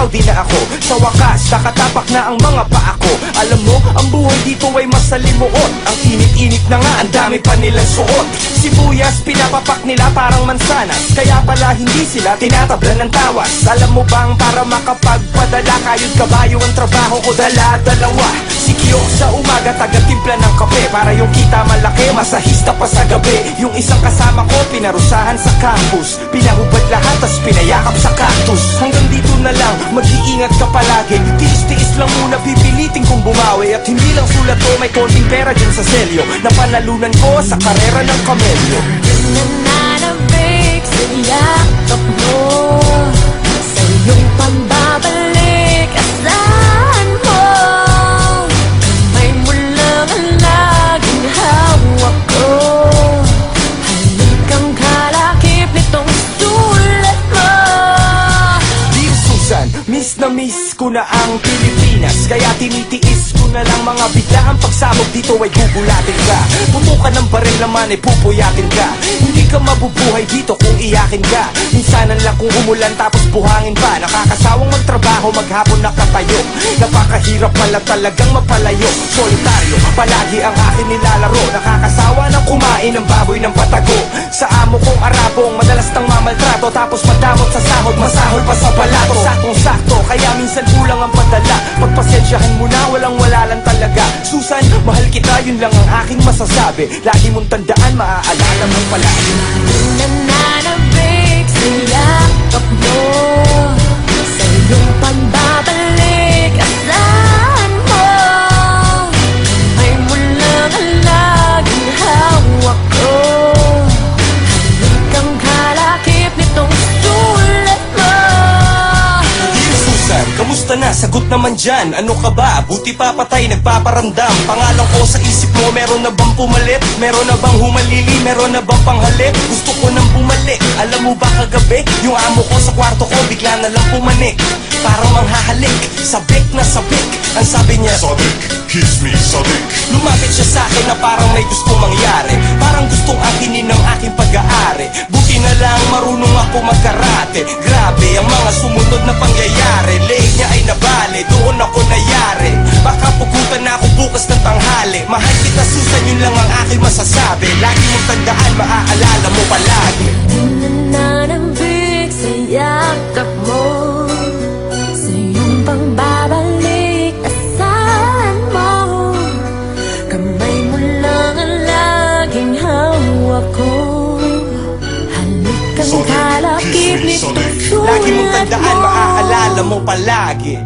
di na ako. Sa wakas, nakatapak na ang mga paa ko. Alam mo, ang buhay dito ay masalimuot. Ang init-init na nga, ang dami pa nilang suot. Sibuyas, pinapapak nila parang mansanas. Kaya pala hindi sila tinatablan ng tawas. Alam mo bang para makapagpadala, kayod kabayo ang trabaho ko, dala-dalawa. Sikyo sa umaga, taga-timpla ng kape, para yung kita malaki, masahista pa sa gabi. Yung isang kasama ko, pinarusahan sa campus, pinahubad lahat, tas pinayakap sa cactus. Hanggang dito na lang, mag-iingat ka palagi. Tiis-tiis lang muna, pipilitin kong bumawi. At hindi lang sulat ko, may konting pera dyan sa selyo, na panalunan ko sa karera ng kamelyo. Nananabik sa yakap mo, sa iyong pambabalik, asahan mo. Kamay mo lang ang laging hawak ko. Halikang kalakip nitong sulat mo. Dear Susan, miss na miss ko na ang Pilipinas. Kaya tinitiis ko na lang mga biglaang pagsabog dito ay gugulatin ka. Putukan ng baril naman ay pupuyakin ka. Hindi ka mabubuhay dito kung iyakin ka. Minsanan lang kung umulan tapos buhangin pa. Nakakasawang magtrabaho, maghapon nakatayo. Napakahirap pala talagang mapalayo. Solitaryo, palagi ang akin nilalaro. Nakakasawa ng kumain ng baboy ng patago. Sa amo kong arabong, madalas nang mamaltrato. Tapos madamot sa sahod, masahol pa sa balato. Saktong-sakto, kaya minsan kulang ang padala. Pagpasensyahan mo na, walang-wala lang talaga. Susan, mahal kita, yun lang ang aking masasabi. Lagi mong tandaan, maaalala mo palagi. Nananabik sa yakap mo, sa iyong pambabalik, asahan mo. Kamay mo lang ang laging hawak ko. Halikang kalakip nitong sulat mo. Dear Susan, kamusta na? Sagot naman dyan. Ano ka ba? Buti papatay, nagpaparamdam. Pangalan ko sa isip mo, meron na bang pumalit? Meron na bang humalili? Meron na bang panghalik? Gusto ko nang bumalik. Alam mo ba kagabi, yung amo ko sa kwarto ko, bigla na lang pumanik. Parang manghahalik, sabik na sabik. Ang sabi niya, Sadik, kiss me, sadik. lumapit siya sa akin na parang may gusto mangyari. Parang gustong akinin ng aking pag-aari. Buti na lang marunong ako magkarate. Grabe ang mga sumunod na pangyayari. Leg niya ay nabali, doon ako nayari. Baka pugutan na ako bukas ng tanghali. Mahal kita Susan, yun lang ang aking masasabi. Lagi mong tandaan, maaalala mo palagi. Nananabik sa yakap mo, sa iyong pangbabalik, asahan mo. Kamay mo lang ang laging hawak ko. Halikang Sadik, kalakip kiss me, nitong sadik. sulat mo. Lagi mong tandaan, maaalala mo palagi.